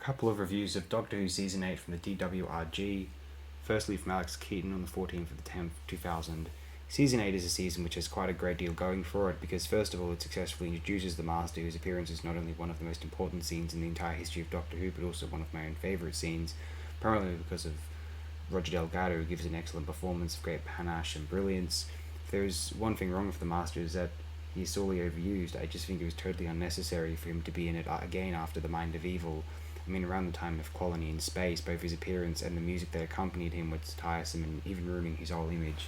A couple of reviews of Doctor Who Season 8 from the DWRG. Firstly, from Alex Keaton on the 14th of the 10th, 2000. Season 8 is a season which has quite a great deal going for it because, first of all, it successfully introduces the Master, whose appearance is not only one of the most important scenes in the entire history of Doctor Who, but also one of my own favourite scenes, primarily because of Roger Delgado, who gives an excellent performance of great panache and brilliance. If there is one thing wrong with the Master, is that he's sorely overused. I just think it was totally unnecessary for him to be in it again after The Mind of Evil. I mean, around the time of Colony in Space, both his appearance and the music that accompanied him was tiresome and even ruining his whole image.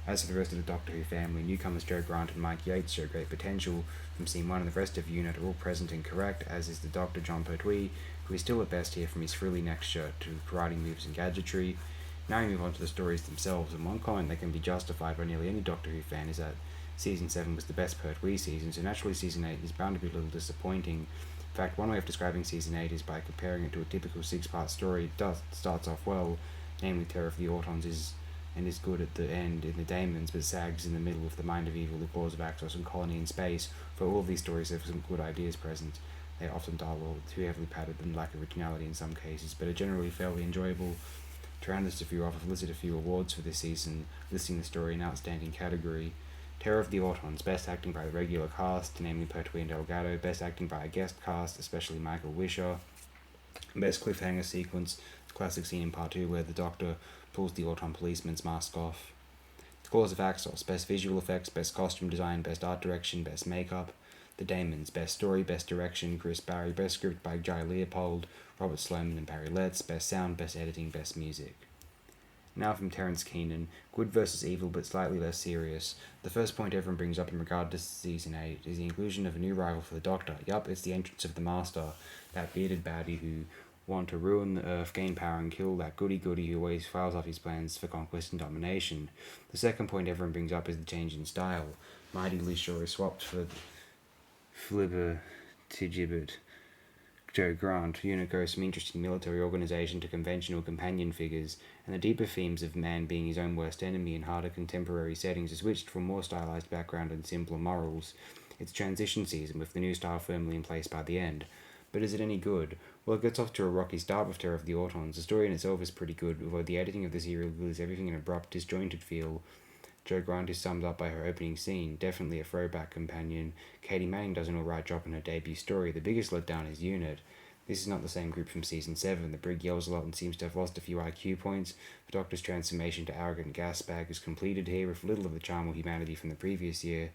As for the rest of the Doctor Who family, newcomers Joe Grant and Mike Yates show great potential from Scene 1, and the rest of the unit are all present and correct, as is the Doctor John Pertwee, who is still at best here from his frilly neck shirt to karate moves and gadgetry. Now we move on to the stories themselves, and one comment that can be justified by nearly any Doctor Who fan is that Season 7 was the best Pertwee season, so naturally Season 8 is bound to be a little disappointing. In fact, one way of describing Season 8 is by comparing it to a typical six-part story. It starts off well, namely Terror of the Autons is good at the end in the Daemons, but sags in the middle with The Mind of Evil, The Claws of Axos, and Colony in Space. For all of these stories, there are some good ideas present. They often are a little too heavily padded and lack originality in some cases, but are generally fairly enjoyable. To round this off, I've listed a few awards for this season, listing the story in outstanding category. Terror of the Autons, Best Acting by the regular cast, namely Pertwee and Delgado. Best Acting by a guest cast, especially Michael Wisher. Best Cliffhanger Sequence, the classic scene in Part 2 where the Doctor pulls the Auton policeman's mask off. The Claws of Axos, Best Visual Effects, Best Costume Design, Best Art Direction, Best Makeup. The Daemons, Best Story, Best Direction, Chris Barry. Best Script by Jai Leopold, Robert Sloman and Barry Letts. Best Sound, Best Editing, Best Music. Now from Terence Keenan, good versus evil but slightly less serious. The first point everyone brings up in regard to Season 8 is the inclusion of a new rival for the Doctor. Yup, it's the entrance of the Master, that bearded baddie who want to ruin the Earth, gain power and kill that goody-goody who always files off his plans for conquest and domination. The second point everyone brings up is the change in style. Mighty Lee Shaw is swapped for Flibber Tigibbet. Joe Grant, unit goes from interesting military organisation to conventional companion figures, and the deeper themes of man being his own worst enemy in harder contemporary settings are switched from more stylised background and simpler morals. It's transition season, with the new style firmly in place by the end. But is it any good? Well, it gets off to a rocky start with Terror of the Autons. The story in itself is pretty good, although the editing of the serial gives everything an abrupt, disjointed feel. Joe Grant is summed up by her opening scene, definitely a throwback companion. Katie Manning does an alright job in her debut story. The biggest letdown is Unit. This is not the same group from Season 7. The Brig yells a lot and seems to have lost a few IQ points. The Doctor's transformation to arrogant gas bag is completed here with little of the charm or humanity from the previous year.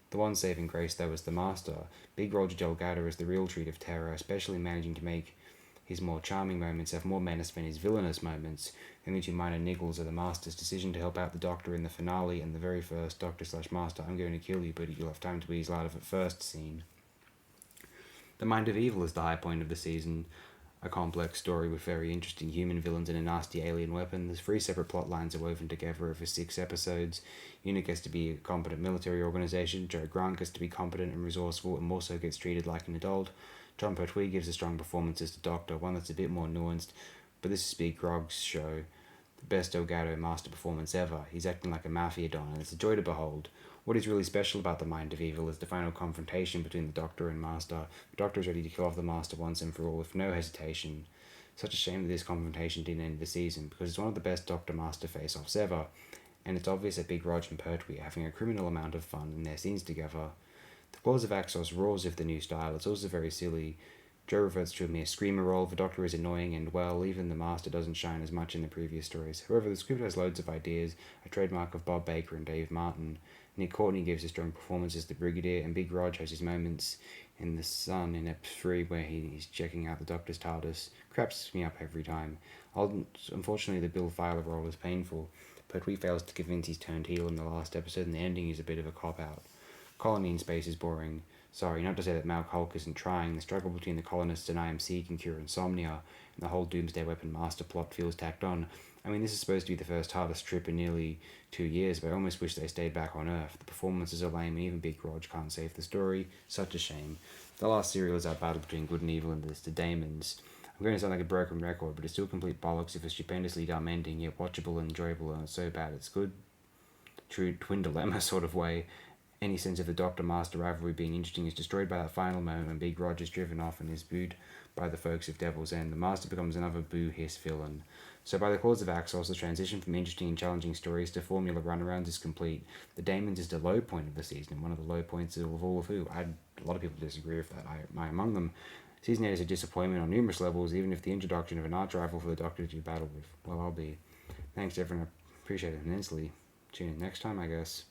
The one saving grace, though, is the Master. Big Roger Delgado is the real treat of terror, especially managing to make his more charming moments have more menace than his villainous moments. The only two minor niggles are the Master's decision to help out the Doctor in the finale and the very first Doctor/Master I'm going to kill you but you'll have time to weasel out of it first scene. The Mind of Evil is the high point of the season, a complex story with very interesting human villains and a nasty alien weapon. There's 3 separate plot lines are woven together over 6 episodes. Unit gets to be a competent military organisation, Joe Grant gets to be competent and resourceful and more so gets treated like an adult. John Pertwee gives a strong performance as the Doctor, one that's a bit more nuanced, but this is Big Grog's show. The best Delgado Master performance ever. He's acting like a mafia don, and it's a joy to behold. What is really special about The Mind of Evil is the final confrontation between the Doctor and Master. The Doctor is ready to kill off the Master once and for all with no hesitation. Such a shame that this confrontation didn't end the season, because it's one of the best Doctor-Master face-offs ever, and it's obvious that Big Rog and Pertwee are having a criminal amount of fun in their scenes together. The Claws of Axos roars with the new style. It's also very silly. Joe reverts to a mere screamer role. The Doctor is annoying, and well, even the Master doesn't shine as much in the previous stories. However, the script has loads of ideas, a trademark of Bob Baker and Dave Martin. Nick Courtney gives a strong performance as the Brigadier, and Big Rog has his moments in The Sun in Ep 3 where he's checking out the Doctor's TARDIS. Craps me up every time. Unfortunately, the Bill Filer role is painful. Pertwee fails to convince he's turned heel in the last episode, and the ending is a bit of a cop-out. Colony in Space is boring. Sorry, not to say that Malk Hulk isn't trying. The struggle between the colonists and IMC can cure insomnia, and the whole Doomsday Weapon Master plot feels tacked on. I mean, this is supposed to be the first hardest trip in nearly 2 years, but I almost wish they stayed back on Earth. The performances are lame, and even Big Rog can't save the story. Such a shame. The last serial is our battle between good and evil, and there's the Daemons. I'm going to sound like a broken record, but it's still complete bollocks if a stupendously dumb ending, yet watchable and enjoyable, and it's so bad it's good. True twin dilemma sort of way. any sense of the Doctor-Master rivalry being interesting is destroyed by that final moment when Big Rog is driven off and is booed by the folks of Devil's End. The Master becomes another boo-hiss villain. So by the calls of Axos, the transition from interesting and challenging stories to formula runarounds is complete. The Daemons is the low point of the season, and one of the low points of all of who. A lot of people disagree with that, I among them. Season 8 is a disappointment on numerous levels, even if the introduction of an arch rival for the Doctor to battle with. Well, I'll be. Thanks, everyone. I appreciate it immensely. Tune in next time, I guess.